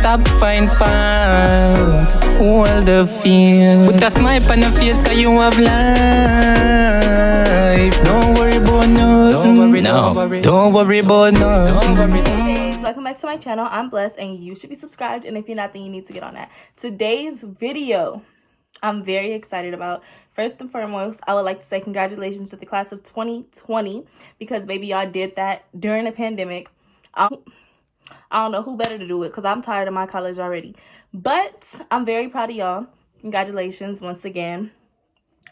stop find fault. Hold the fear. Put a smile on your face, cause you have life. Don't worry about nothing. Don't worry about nothing. Welcome back to my channel. I'm Blessed and you should be subscribed, and if you're not, then you need to get on that. Today's video I'm very excited about. First and foremost, I would like to say congratulations to the class of 2020 because baby, y'all did that during the pandemic. I don't know who better to do it because I'm tired of my college already, but I'm very proud of y'all. Congratulations once again.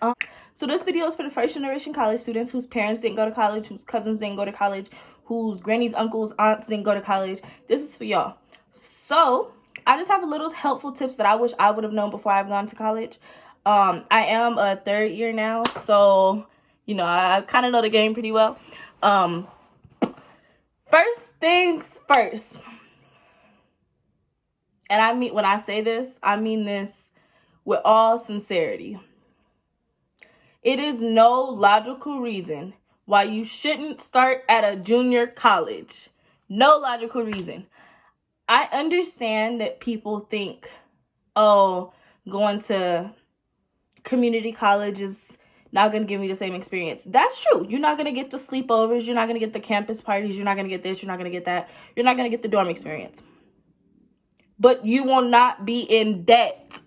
So this video is for the first generation college students whose parents didn't go to college, whose cousins didn't go to college, whose grannies, uncles, aunts didn't go to college. This is for y'all. So I just have a little helpful tips that I wish I would have known before I've gone to college. I am a third year now, so you know I kind of know the game pretty well. First things first, and I mean when I say this, I mean this with all sincerity. It is no logical reason why you shouldn't start at a junior college. No logical reason. I understand that people think, oh, going to community college is not going to give me the same experience. That's true. You're not going to get the sleepovers. You're not going to get the campus parties. You're not going to get this. You're not going to get that. You're not going to get the dorm experience. But you will not be in debt.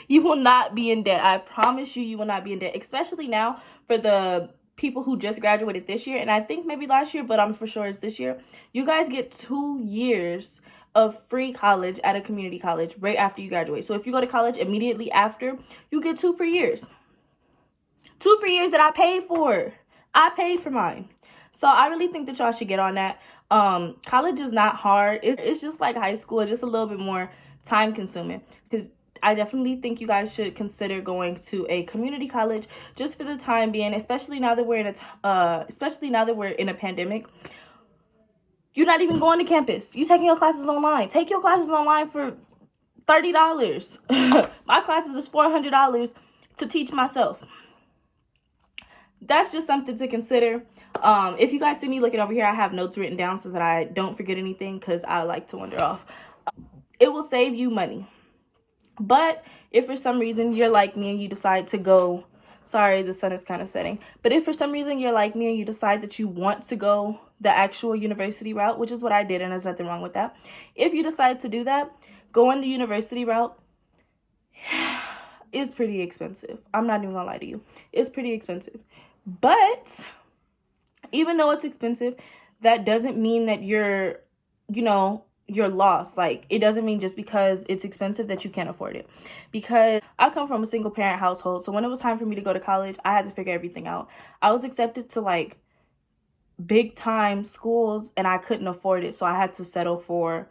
You will not be in debt. I promise you, you will not be in debt. Especially now for the people who just graduated this year. And I think maybe last year, but I'm for sure it's this year. You guys get 2 years of free college at a community college right after you graduate. So if you go to college immediately after, you get 2 free years. 2 free years that I paid for. I paid for mine. So I really think that y'all should get on that. College is not hard. It's just like high school, just a little bit more time consuming. Because I definitely think you guys should consider going to a community college just for the time being, especially now that we're in a pandemic. You're not even going to campus. You're taking your classes online. Take your classes online for $30. My classes is $400 to teach myself. That's just something to consider. If you guys see me looking over here, I have notes written down so that I don't forget anything because I like to wander off. It will save you money. But if for some reason you're like me and you decide to go, sorry, the sun is kind of setting. But if for some reason you're like me and you decide that you want to go the actual university route, which is what I did, and there's nothing wrong with that. If you decide to do that, going the university route is pretty expensive. I'm not even gonna lie to you. It's pretty expensive. But even though it's expensive, that doesn't mean that you're lost. Like, it doesn't mean just because it's expensive that you can't afford it. Because I come from a single parent household, so when it was time for me to go to college, I had to figure everything out. I was accepted to like big time schools and I couldn't afford it, so I had to settle for,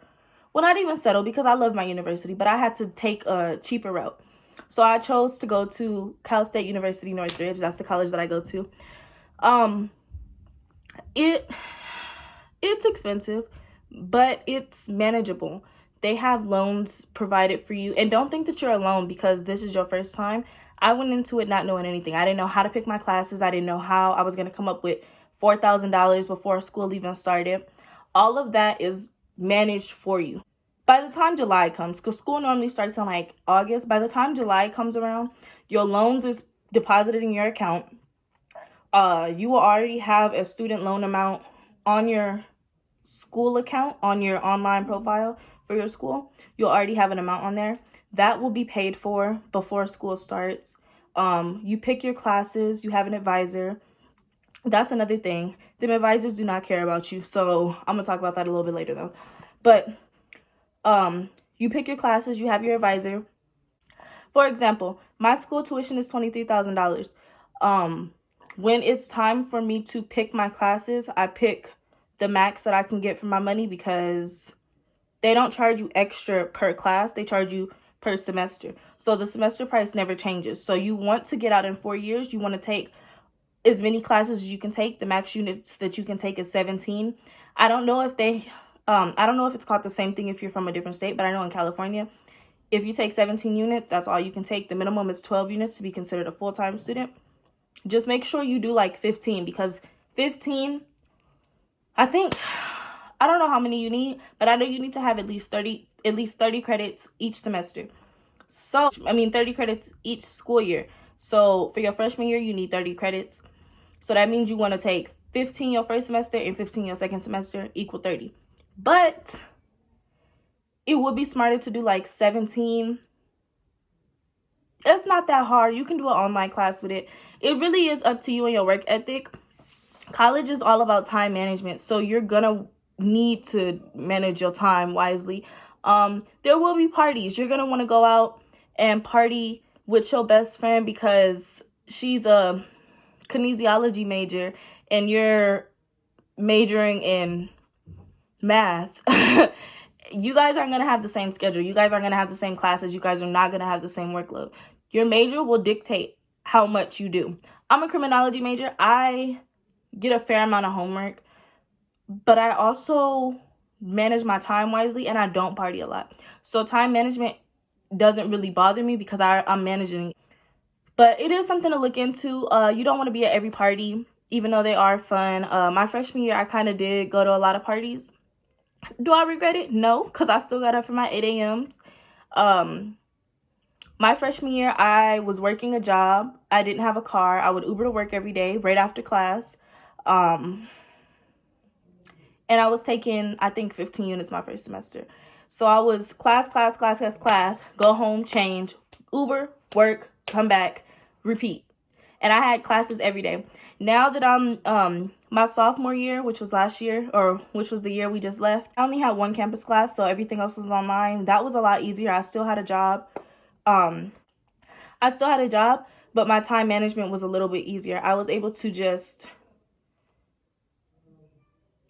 well, not even settle because I love my university, but I had to take a cheaper route. So I chose to go to Cal State University Northridge. That's the college that I go to. It's expensive, but it's manageable. They have loans provided for you. And don't think that you're alone because this is your first time. I went into it not knowing anything. I didn't know how to pick my classes. I didn't know how I was going to come up with $4,000 before school even started. All of that is managed for you. By the time July comes, because school normally starts in like August, by the time July comes around, your loans is deposited in your account. You will already have a student loan amount on your school account, on your online profile for your school. You'll already have an amount on there. That will be paid for before school starts. You pick your classes. You have an advisor. That's another thing. Them advisors do not care about you. So I'm going to talk about that a little bit later though. But you pick your classes, you have your advisor. For example, my school tuition is $23,000. When it's time for me to pick my classes, I pick the max that I can get for my money because they don't charge you extra per class. They charge you per semester. So the semester price never changes. So you want to get out in 4 years. You want to take as many classes as you can take. The max units that you can take is 17. I don't know if it's called the same thing if you're from a different state, but I know in California, if you take 17 units, that's all you can take. The minimum is 12 units to be considered a full-time student. Just make sure you do like 15 because 15, I don't know how many you need, but I know you need to have at least 30 at least 30 credits each semester. So, 30 credits each school year. So for your freshman year, you need 30 credits. So that means you want to take 15 your first semester and 15 your second semester, equal 30. But it would be smarter to do like 17. It's not that hard. You can do an online class with it. It really is up to you and your work ethic. College is all about time management, so you're gonna need to manage your time wisely. There will be parties. You're gonna want to go out and party with your best friend because she's a kinesiology major and you're majoring in math. You guys aren't gonna have the same schedule. You guys aren't gonna have the same classes. You guys are not gonna have the same workload. Your major will dictate how much you do. I'm a criminology major. I get a fair amount of homework, but I also manage my time wisely and I don't party a lot. So time management doesn't really bother me because I'm managing. But it is something to look into. You don't want to be at every party, even though they are fun. My freshman year, I kind of did go to a lot of parties. Do I regret it? No, because I still got up for my 8 a.m.s. My freshman year, I was working a job. I didn't have a car. I would Uber to work every day right after class. And I was taking, I think, 15 units my first semester. So I was class, go home, change, Uber, work, come back, repeat. And I had classes every day. Now that I'm my sophomore year, which was last year, or which was the year we just left, I only had one campus class, so everything else was online. That was a lot easier. I still had a job. But my time management was a little bit easier. I was able to just,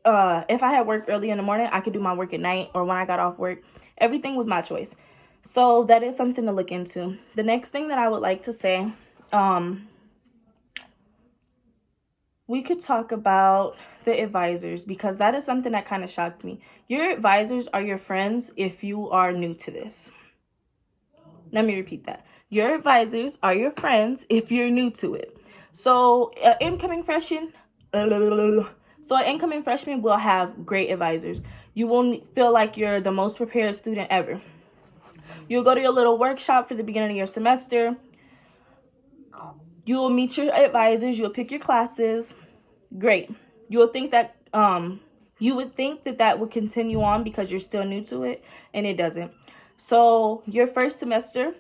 if I had work early in the morning, I could do my work at night or when I got off work. Everything was my choice. So that is something to look into. The next thing that I would like to say, we could talk about the advisors because that is something that kind of shocked me. Your advisors are your friends if you are new to this. Let me repeat that. Your advisors are your friends if you're new to it. So an incoming freshman will have great advisors. You will feel like you're the most prepared student ever. You'll go to your little workshop for the beginning of your semester. You will meet your advisors. You'll pick your classes. Great. You would think that that would continue on because you're still new to it, and it doesn't. So your first semester,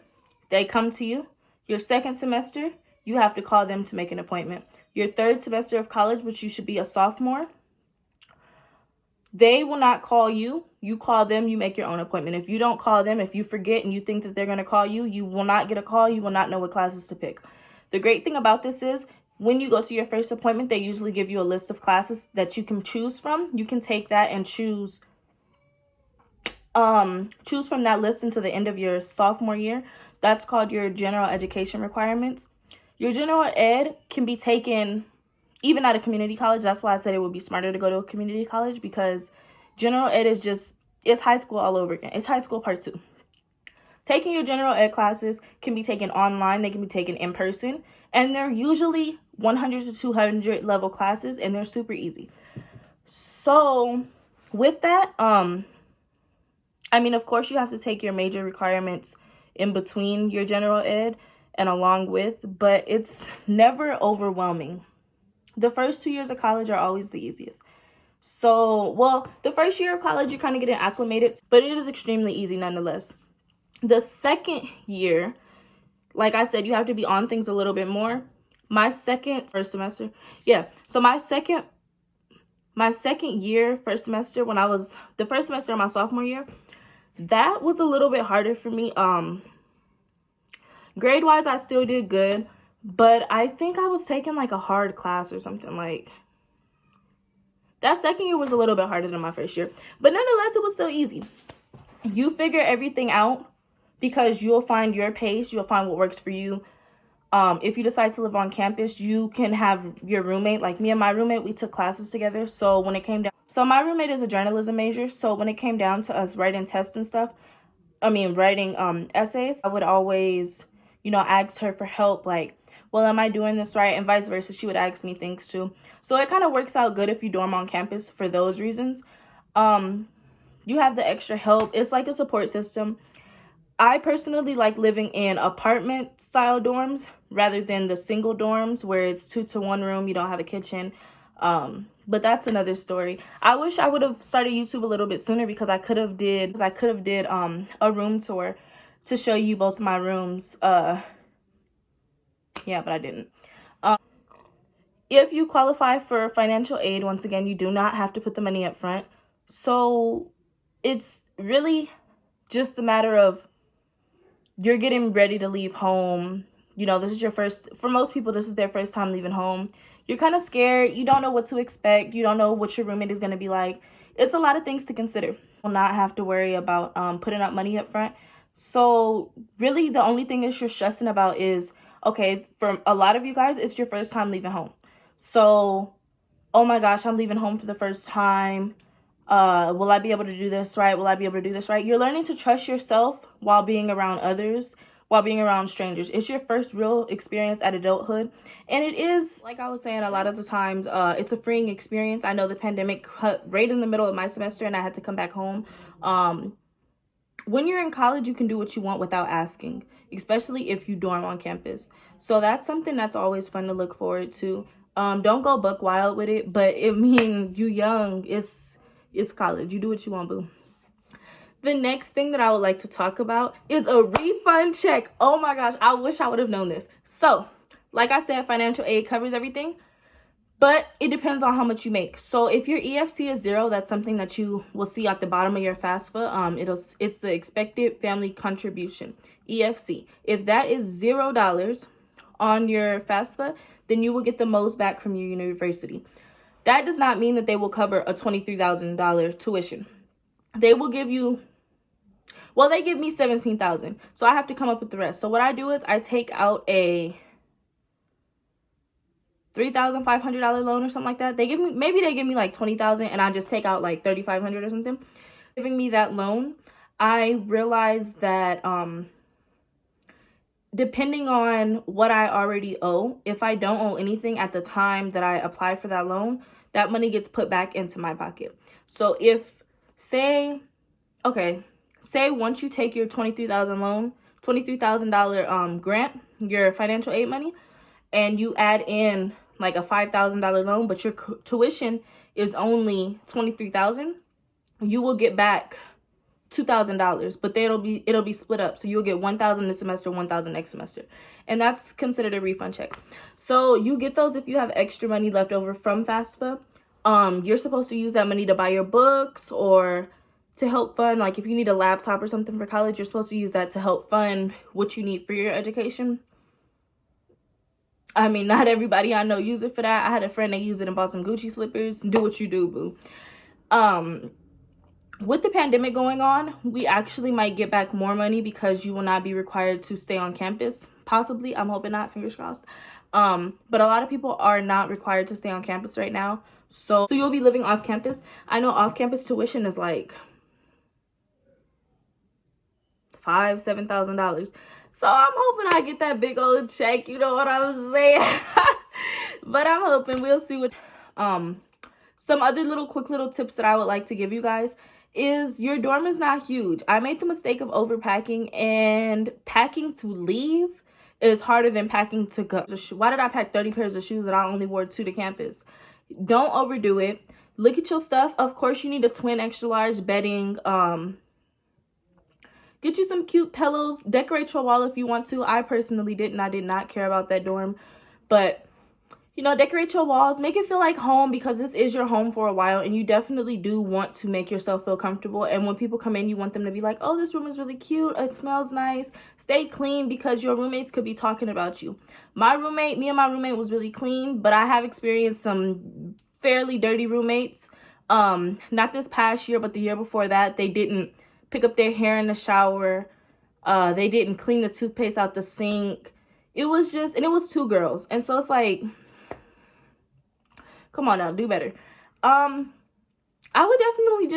they come to you. Your second semester, you have to call them to make an appointment. Your third semester of college, which you should be a sophomore, they will not call you. You call them, you make your own appointment. If you don't call them, if you forget and you think that they're going to call you, you will not get a call. You will not know what classes to pick. The great thing about this is when you go to your first appointment, they usually give you a list of classes that you can choose from. You can take that and choose from that list until the end of your sophomore year. That's called your general education requirements. Your general ed can be taken even at a community college. That's why I said it would be smarter to go to a community college because general ed it's high school all over again. It's high school part 2. Taking your general ed classes can be taken online. They can be taken in person. And they're usually 100 to 200 level classes, and they're super easy. So with that, of course, you have to take your major requirements in between your general ed and along with, but it's never overwhelming. The first 2 years of college are always the easiest. So, the first year of college, you're kind of getting acclimated, but it is extremely easy nonetheless. The second year, like I said, you have to be on things a little bit more. My second semester, first semester, when I was the first semester of my sophomore year, that was a little bit harder for me. Grade wise, I still did good, but I think I was taking like a hard class or something. Like that second year was a little bit harder than my first year, but nonetheless, it was still easy. You figure everything out because you'll find your pace. You'll find what works for you. If you decide to live on campus, you can have your roommate. Like me and my roommate, we took classes together. So when it came down, my roommate is a journalism major. So when it came down to us writing tests and stuff, writing essays, I would always, ask her for help. Like, well, am I doing this right? And vice versa. She would ask me things too. So it kind of works out good if you dorm on campus for those reasons. you have the extra help. It's like a support system. I personally like living in apartment style dorms rather than the single dorms where it's 2-to-1 room, you don't have a kitchen. But that's another story. I wish I would have started YouTube a little bit sooner because I could have did a room tour to show you both my rooms. Yeah, but I didn't. If you qualify for financial aid, once again, you do not have to put the money up front. So it's really just a matter of you're getting ready to leave home. You know, this is your first, for most people, this is their first time leaving home. You're kind of scared. You don't know what to expect. You don't know what your roommate is going to be like. It's a lot of things to consider. You will not have to worry about putting up money up front. So really the only thing that you're stressing about is, okay, for a lot of you guys, it's your first time leaving home. So, oh my gosh, I'm leaving home for the first time. Will I be able to do this right? Will I be able to do this right? You're learning to trust yourself while being around others, while being around strangers. It's your first real experience at adulthood. And it is, like I was saying, a lot of the times, it's a freeing experience. I know the pandemic cut right in the middle of my semester and I had to come back home. When you're in college, you can do what you want without asking, especially if you dorm on campus. So that's something that's always fun to look forward to. Don't go buck wild with it, but you young, it's college. You do what you want, boo. The next thing that I would like to talk about is a refund check. Oh my gosh, I wish I would have known this. So, like I said, financial aid covers everything, but it depends on how much you make. So if your EFC is 0, that's something that you will see at the bottom of your FAFSA. It's the expected family contribution, EFC. If that is $0 on your FAFSA, then you will get the most back from your university. That does not mean that they will cover a $23,000 tuition. They will give you, well, they give me $17,000. So I have to come up with the rest. So what I do is I take out a $3,500 loan or something like that. Maybe they give me like $20,000 and I just take out like $3,500 or something. Giving me that loan, I realized that depending on what I already owe, if I don't owe anything at the time that I apply for that loan, that money gets put back into my pocket. So if, say once you take your $23,000 grant, your financial aid money, and you add in like a $5,000 loan, but your tuition is only $23,000, you will get back $2,000, but it'll be split up. So you'll get $1,000 this semester, $1,000 next semester. And that's considered a refund check. So you get those if you have extra money left over from FAFSA. You're supposed to use that money to buy your books or to help fund, like if you need a laptop or something for college, you're supposed to use that to help fund what you need for your education. I mean, not everybody I know use it for that. I had a friend that used it and bought some Gucci slippers. Do what you do, boo. With the pandemic going on, we actually might get back more money because you will not be required to stay on campus. Possibly. I'm hoping not. Fingers crossed. But a lot of people are not required to stay on campus right now. So you'll be living off campus. I know off-campus tuition is like $7,000. So I'm hoping I get that big old check. You know what I'm saying? But I'm hoping. We'll see what... Some other quick little tips that I would like to give you guys is your dorm is not huge. I made the mistake of overpacking, and packing to leave is harder than packing to go. Why did I pack 30 pairs of shoes and I only wore 2 to campus? Don't overdo it. Look at your stuff. Of course, you need a twin extra large bedding. Get you some cute pillows. Decorate your wall if you want to. I personally didn't. I did not care about that dorm. But you know, decorate your walls, make it feel like home, because this is your home for a while, and you definitely do want to make yourself feel comfortable. And when people come in, you want them to be like, oh, this room is really cute, it smells nice. Stay clean, because your roommates could be talking about you. Me and my roommate was really clean, but I have experienced some fairly dirty roommates. Not this past year, but the year before that. They didn't pick up their hair in the shower. They didn't clean the toothpaste out the sink. It was 2 girls. And so it's like, come on now, do better. I would definitely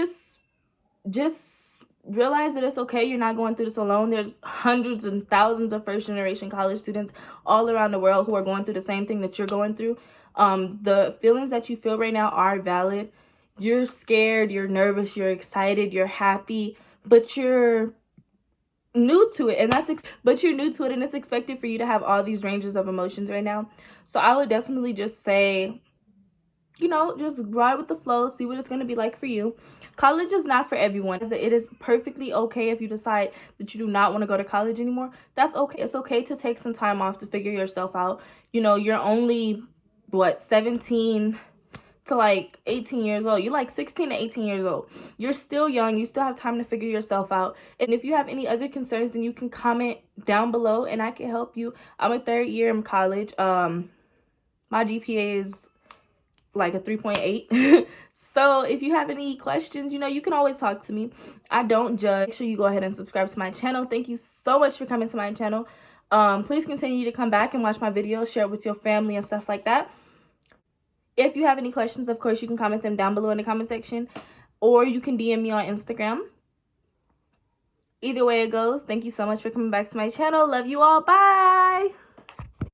just realize that it's okay. You're not going through this alone. There's hundreds and thousands of first-generation college students all around the world who are going through the same thing that you're going through. The feelings that you feel right now are valid. you're scared, you're nervous, you're excited, you're happy, but you're new to it, and it's expected for you to have all these ranges of emotions right now. So I would definitely just say, you know, just ride with the flow, see what it's going to be like for you. College is not for everyone. It is perfectly okay if you decide that you do not want to go to college anymore. That's okay. It's okay to take some time off to figure yourself out. You know, you're only 17 to like 18 years old. You're like 16 to 18 years old. You're still young. You still have time to figure yourself out. And if you have any other concerns, then you can comment down below and I can help you. I'm a third year in college. My GPA is like a 3.8. So if you have any questions, you know, you can always talk to me. I don't judge. Make sure you go ahead and subscribe to my channel. Thank you so much for coming to my channel. Please continue to come back and watch my videos, share it with your family and stuff like that. If you have any questions, of course, you can comment them down below in the comment section, or you can DM me on Instagram. Either way it goes, thank you so much for coming back to my channel. Love you all. Bye.